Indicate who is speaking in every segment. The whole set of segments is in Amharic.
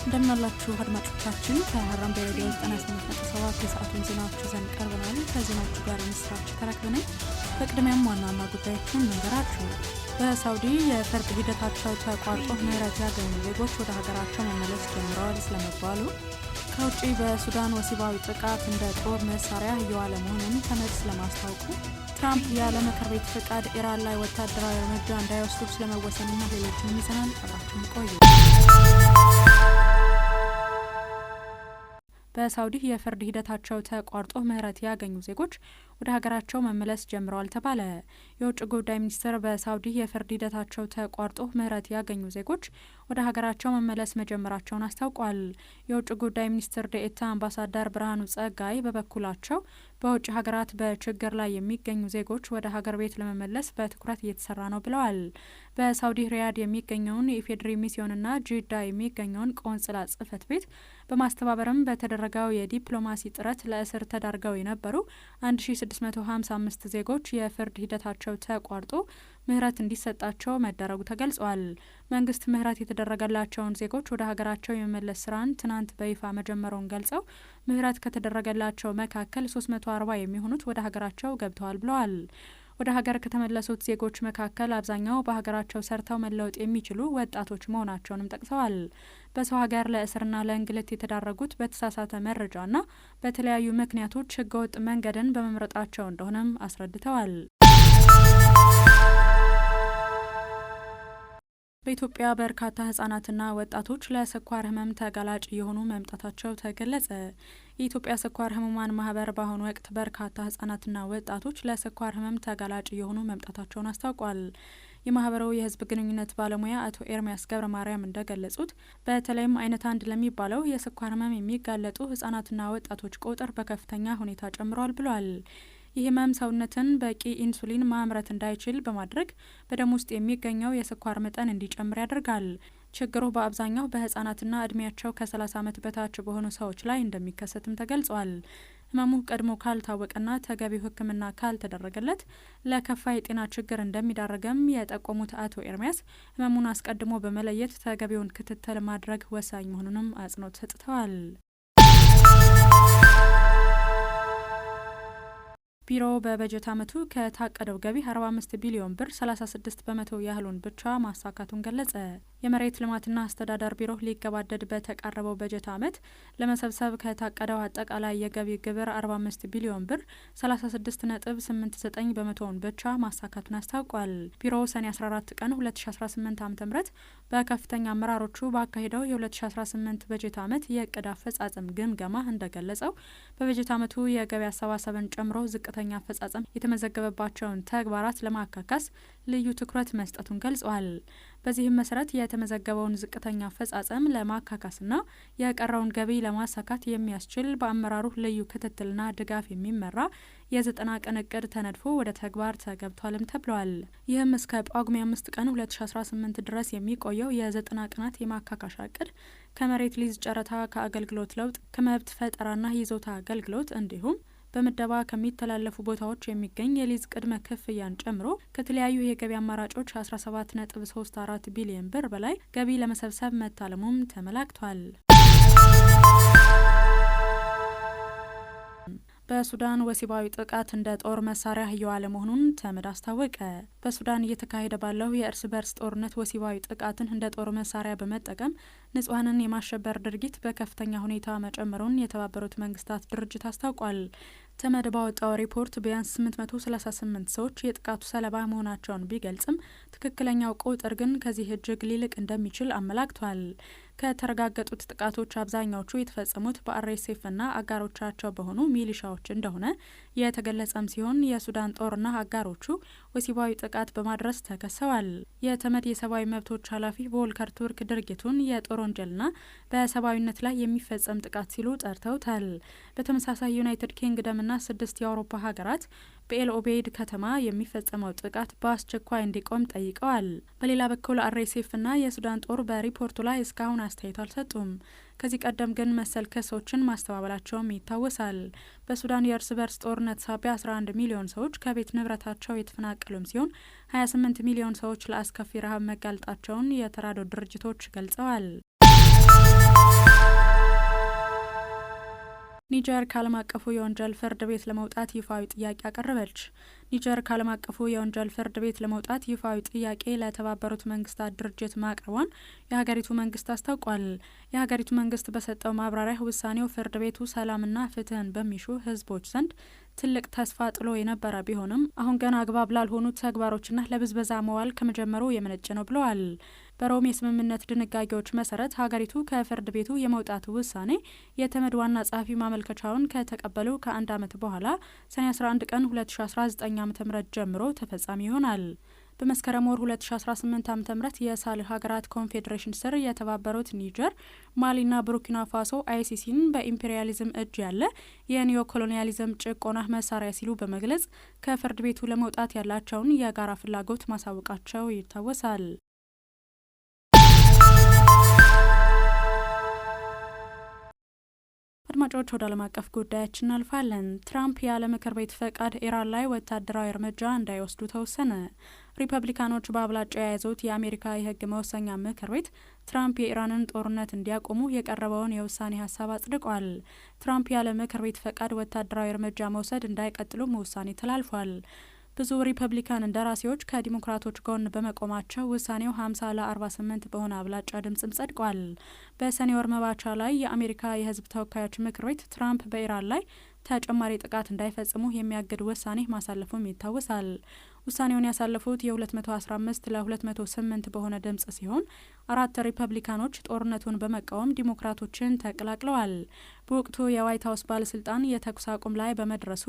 Speaker 1: እንደምናላችሁ አድማጮቻችን ከሀራምቤ ሬዲዮ 98.7 የሰዓቱን ዜናዎች ይዘን ቀርበናል። ከዜናዎቹ ጋር ምስራች ተረክበናል። በቅድሚያም ዋና ዋና ጉዳዮችን እንገራችሁ። በሳውዲ የፍርድ ሂደታቸው ተቋርጦ ምህረት ያገኙ ዜጎች ወደ ሀገራቸው መመለስ ጀምረዋል ስለመባሉ፣ ከውጭ በሱዳን ወሲባዊ ጥቃት እንደ ጦር መሳሪያ እየዋለ መሆኑን ተመድ ስለማስታወቁ፣ ትራምፕ ያለ ምክር ቤት ፍቃድ ኢራን ላይ ወታደራዊ እርምጃ እንዳይወስዱ ስለመወሰኑና ሌሎችንም ይዘናል። አብራችሁን ቆዩ። በሳውዲ የፍርድ ሂደታቸው ተቋርጦ ምህረት ያገኙ ዜጎች ወደ ሀገራቸው መመለስ ጀምረዋል ተባለ። የውጭ ጉዳይ ሚኒስቴር በሳውዲ የፍርድ ሂደታቸው ተቋርጦ ምህረት ያገኙ ዜጎች ወደ ሀገራቸው መመለስ መጀመራቸውን አስታውቋል። የውጭ ጉዳይ ሚኒስትር ዴኤታ አምባሳደር ብርሃኑ ጸጋይ በበኩላቸው በውጭ ሀገራት በችግር ላይ የሚገኙ ዜጎች ወደ ሀገር ቤት ለመመለስ በትኩረት እየተሰራ ነው ብለዋል። በሳውዲ ሪያድ የሚገኘውን የኢፌዴሪ ሚስዮንና ጂዳ የሚገኘውን ቆንጽላ ጽሕፈት ቤት በማስተባበርም በተደረገው የዲፕሎማሲ ጥረት ለእስር ተዳርገው የነበሩ 1655 ዜጎች የፍርድ ሂደታቸው ተቋርጦ ምህረት እንዲሰጣቸው መደረጉ ተገልጿል። መንግስት ምህረት የተደረገላቸውን ዜጎች ወደ ሀገራቸው የመመለስ ስራን ትናንት በይፋ መጀመሩን ገልጸው ምህረት ከተደረገላቸው መካከል 340 የሚሆኑት ወደ ሀገራቸው ገብተዋል ብለዋል። ወደ ሀገር ከተመለሱት ዜጎች መካከል አብዛኛው በሀገራቸው ሰርተው መለወጥ የሚችሉ ወጣቶች መሆናቸውንም ጠቅሰዋል። በሰው ሀገር ለእስርና ለእንግልት የተዳረጉት በተሳሳተ መረጃና በተለያዩ ምክንያቶች ህገወጥ መንገድን በመምረጣቸው እንደሆነም አስረድተዋል። በኢትዮጵያ በርካታ ህጻናትና ወጣቶች ለስኳር ህመም ተጋላጭ የሆኑ መምጣታቸው ተገለጸ። የኢትዮጵያ ስኳር ህሙማን ማህበር በአሁኑ ወቅት በርካታ ህጻናትና ወጣቶች ለስኳር ህመም ተጋላጭ የሆኑ መምጣታቸውን አስታውቋል። የማህበሩ የህዝብ ግንኙነት ባለሙያ አቶ ኤርሚያስ ገብረ ማርያም እንደገለጹት በተለይም አይነት 1 ለሚባለው የስኳር ህመም የሚጋለጡ ህጻናትና ወጣቶች ቁጥር በከፍተኛ ሁኔታ ጨምሯል ብሏል። ይህ ህመም ሰውነትን በቂ ኢንሱሊን ማምረት እንዳይችል በማድረግ በደም ውስጥ የሚገኘው የስኳር መጠን እንዲጨምር ያደርጋል። ችግሩ በአብዛኛው በህጻናትና እድሜያቸው ከ30 ዓመት በታች በሆኑ ሰዎች ላይ እንደሚከሰትም ተገልጿል። ህመሙ ቀድሞ ካልታወቀና ተገቢው ሕክምና ካልተደረገለት ለከፋ የጤና ችግር እንደሚዳረገም የጠቆሙት አቶ ኤርሚያስ ህመሙን አስቀድሞ በመለየት ተገቢውን ክትትል ማድረግ ወሳኝ መሆኑንም አጽንኦት ሰጥተዋል። ቢሮው በበጀት ዓመቱ ከታቀደው ገቢ 45 ቢሊዮን ብር 36 በመቶ ያህሉን ብቻ ማሳካቱን ገለጸ። የመሬት ልማትና አስተዳደር ቢሮ ሊገባደድ በተቃረበው በጀት ዓመት ለመሰብሰብ ከታቀደው አጠቃላይ የገቢ ግብር 45 ቢሊዮን ብር 36.89 በመቶውን ብቻ ማሳካቱን አስታውቋል። ቢሮው ሰኔ 14 ቀን 2018 ዓ.ም በከፍተኛ አመራሮቹ ባካሄደው የ2018 በጀት ዓመት የእቅድ አፈጻጸም ግምገማ እንደገለጸው በበጀት ዓመቱ የገቢ አሰባሰብን ጨምሮ ዝቅተኛ አፈጻጸም የተመዘገበባቸውን ተግባራት ለማካካስ ልዩ ትኩረት መስጠቱን ገልጿል። በዚህም መሰረት የተመዘገበውን ዝቅተኛ አፈጻጸም ለማካካስና የቀረውን ገቢ ለማሳካት የሚያስችል በአመራሩ ልዩ ክትትልና ድጋፍ የሚመራ የ90 ቀን እቅድ ተነድፎ ወደ ተግባር ተገብቷልም ተብሏል። ይህም እስከ ጳጉሜ 5 ቀን 2018 ድረስ የሚቆየው የ90 ቀናት የማካካሻ እቅድ ከመሬት ሊዝ ጨረታ፣ ከአገልግሎት ለውጥ፣ ከመብት ፈጠራና ይዞታ አገልግሎት እንዲሁም በምደባ ከሚተላለፉ ቦታዎች የሚገኝ የሊዝ ቅድመ ክፍያን ጨምሮ ከተለያዩ የገቢ አማራጮች 17.34 ቢሊዮን ብር በላይ ገቢ ለመሰብሰብ መታለሙም ተመላክቷል። በሱዳን ወሲባዊ ጥቃት እንደ ጦር መሳሪያ እየዋለ መሆኑን ተመድ አስታወቀ። በሱዳን እየተካሄደ ባለው የእርስ በርስ ጦርነት ወሲባዊ ጥቃትን እንደ ጦር መሳሪያ በመጠቀም ንጹሐንን የማሸበር ድርጊት በከፍተኛ ሁኔታ መጨመሩን የተባበሩት መንግስታት ድርጅት አስታውቋል። ተመድ ባወጣው ሪፖርት ቢያንስ 838 ሰዎች የጥቃቱ ሰለባ መሆናቸውን ቢገልጽም ትክክለኛው ቁጥር ግን ከዚህ እጅግ ሊልቅ እንደሚችል አመላክቷል። ከተረጋገጡት ጥቃቶች አብዛኛዎቹ የተፈጸሙት በአርኤስኤፍና አጋሮቻቸው በሆኑ ሚሊሻዎች እንደሆነ የተገለጸም ሲሆን የሱዳን ጦርና አጋሮቹ ወሲባዊ ጥቃት በማድረስ ተከሰዋል። የተመድ የሰብአዊ መብቶች ኃላፊ ቮልከር ቱርክ ድርጊቱን የጦር ወንጀልና በሰብአዊነት ላይ የሚፈጸም ጥቃት ሲሉ ጠርተውታል። በተመሳሳይ ዩናይትድ ኪንግደምና 6 የአውሮፓ ሀገራት በኤል ኦቤይድ ከተማ የሚፈጸመው ጥቃት በአስቸኳይ እንዲቆም ጠይቀዋል። በሌላ በኩል አርኤስኤፍና የሱዳን ጦር በሪፖርቱ ላይ እስካሁን አስተያየት አልሰጡም። ከዚህ ቀደም ግን መሰል ክሶችን ማስተባበላቸውም ይታወሳል። በሱዳን የእርስ በርስ ጦርነት ሳቢያ 11 ሚሊዮን ሰዎች ከቤት ንብረታቸው የተፈናቀሉም ሲሆን 28 ሚሊዮን ሰዎች ለአስከፊ ረሃብ መጋለጣቸውን የተራድኦ ድርጅቶች ገልጸዋል። ኒጀር ከዓለም አቀፉ የወንጀል ፍርድ ቤት ለመውጣት ይፋዊ ጥያቄ አቀረበች። ኒጀር ከዓለም አቀፉ የወንጀል ፍርድ ቤት ለመውጣት ይፋዊ ጥያቄ ለተባበሩት መንግስታት ድርጅት ማቅረቧን የሀገሪቱ መንግስት አስታውቋል። የሀገሪቱ መንግስት በሰጠው ማብራሪያ ውሳኔው ፍርድ ቤቱ ሰላምና ፍትህን በሚሹ ህዝቦች ዘንድ ትልቅ ተስፋ ጥሎ የነበረ ቢሆንም አሁን ገና አግባብ ላልሆኑ ተግባሮችና ለብዝበዛ መዋል ከመጀመሩ የመነጨ ነው ብለዋል። በሮም የስምምነት ድንጋጌዎች መሰረት ሀገሪቱ ከፍርድ ቤቱ የመውጣት ውሳኔ የተመድ ዋና ጸሐፊ ማመልከቻውን ከተቀበሉ ከ1 ዓመት በኋላ ሰኔ 11 ቀን 2019 ዓ.ም ጀምሮ ተፈጻሚ ይሆናል። በመስከረም ወር 2018 ዓ.ም የሳህል ሀገራት ኮንፌዴሬሽን ስር የተባበሩት ኒጀር፣ ማሊና ቡርኪና ፋሶ አይሲሲን በኢምፔሪያሊዝም እጅ ያለ የኒዮ ኮሎኒያሊዝም ጭቆና መሳሪያ ሲሉ በመግለጽ ከፍርድ ቤቱ ለመውጣት ያላቸውን የጋራ ፍላጎት ማሳወቃቸው ይታወሳል። አድማጮች ወደ ዓለም አቀፍ ጉዳያችን እናልፋለን። ትራምፕ ያለ ምክር ቤት ፈቃድ ኢራን ላይ ወታደራዊ እርምጃ እንዳይወስዱ ተወሰነ። ሪፐብሊካኖች በአብላጫ የያዙት የአሜሪካ የሕግ መወሰኛ ምክር ቤት ትራምፕ የኢራንን ጦርነት እንዲያቆሙ የቀረበውን የውሳኔ ሀሳብ አጽድቋል። ትራምፕ ያለ ምክር ቤት ፈቃድ ወታደራዊ እርምጃ መውሰድ እንዳይቀጥሉም ውሳኔ ተላልፏል። ብዙ ሪፐብሊካን እንደራሴዎች ከዲሞክራቶች ጎን በመቆማቸው ውሳኔው 50 ለ48 በሆነ አብላጫ ድምጽም ጸድቋል። በሰኔ ወር መባቻ ላይ የአሜሪካ የህዝብ ተወካዮች ምክር ቤት ትራምፕ በኢራን ላይ ተጨማሪ ጥቃት እንዳይፈጽሙ የሚያግድ ውሳኔ ማሳለፉም ይታወሳል። ውሳኔውን ያሳለፉት የ215 ለ208 በሆነ ድምጽ ሲሆን 4 ሪፐብሊካኖች ጦርነቱን በመቃወም ዲሞክራቶችን ተቀላቅለዋል። በወቅቱ የዋይት ሀውስ ባለስልጣን የተኩስ አቁም ላይ በመድረሱ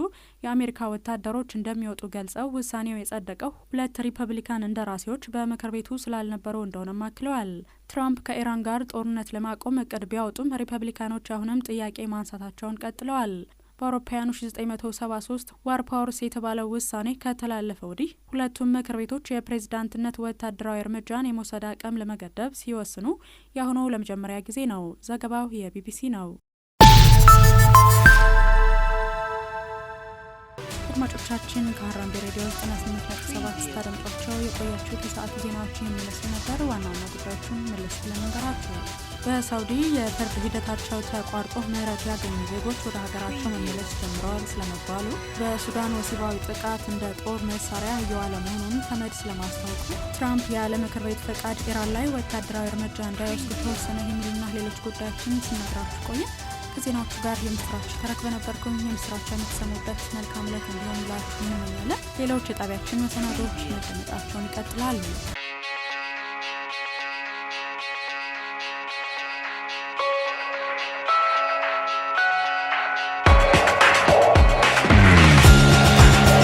Speaker 1: የአሜሪካ ወታደሮች እንደሚወጡ ገልጸው ውሳኔው የጸደቀው 2 ሪፐብሊካን እንደራሴዎች በምክር ቤቱ ስላልነበሩ እንደሆነም አክለዋል። ትራምፕ ከኢራን ጋር ጦርነት ለማቆም እቅድ ቢያወጡም ሪፐብሊካኖች አሁንም ጥያቄ ማንሳታቸውን ቀጥለዋል። በአውሮፓውያኑ 1973 ዋር ፓወርስ የተባለው ውሳኔ ከተላለፈ ወዲህ ሁለቱም ምክር ቤቶች የፕሬዝዳንትነት ወታደራዊ እርምጃን የመውሰድ አቅም ለመገደብ ሲወስኑ የአሁኑ ለመጀመሪያ ጊዜ ነው። ዘገባው የቢቢሲ ነው። አድማጮቻችን ከሀራምቤ ሬዲዮ 98.7 ስታደምጧቸው የቆያችሁት የሰዓቱ ዜናዎችን የሚመስሉ ነበር። ዋና ዋና ጉዳዮቹን መለስ ብለን እንገራችሁ። በሳውዲ የፍርድ ሂደታቸው ተቋርጦ ምህረት ያገኙ ዜጎች ወደ ሀገራቸው መመለስ ጀምረዋል ስለመባሉ፣ በሱዳን ወሲባዊ ጥቃት እንደ ጦር መሳሪያ እየዋለ መሆኑን ተመድ ስለማስታወቁ፣ ትራምፕ ያለ ምክር ቤት ፈቃድ ኢራን ላይ ወታደራዊ እርምጃ እንዳይወስዱ ተወሰነ የሚሉና ሌሎች ጉዳዮችን ስነግራችሁ ቆየ። ከዜናዎቹ ጋር የምስራች ተረክበ ነበርኩኝ። የምስራች የምትሰሙበት መልካም ዕለት እንዲሆንላችሁ እንመኛለን። ሌሎች የጣቢያችን መሰናዶዎች መደመጣቸውን ይቀጥላሉ።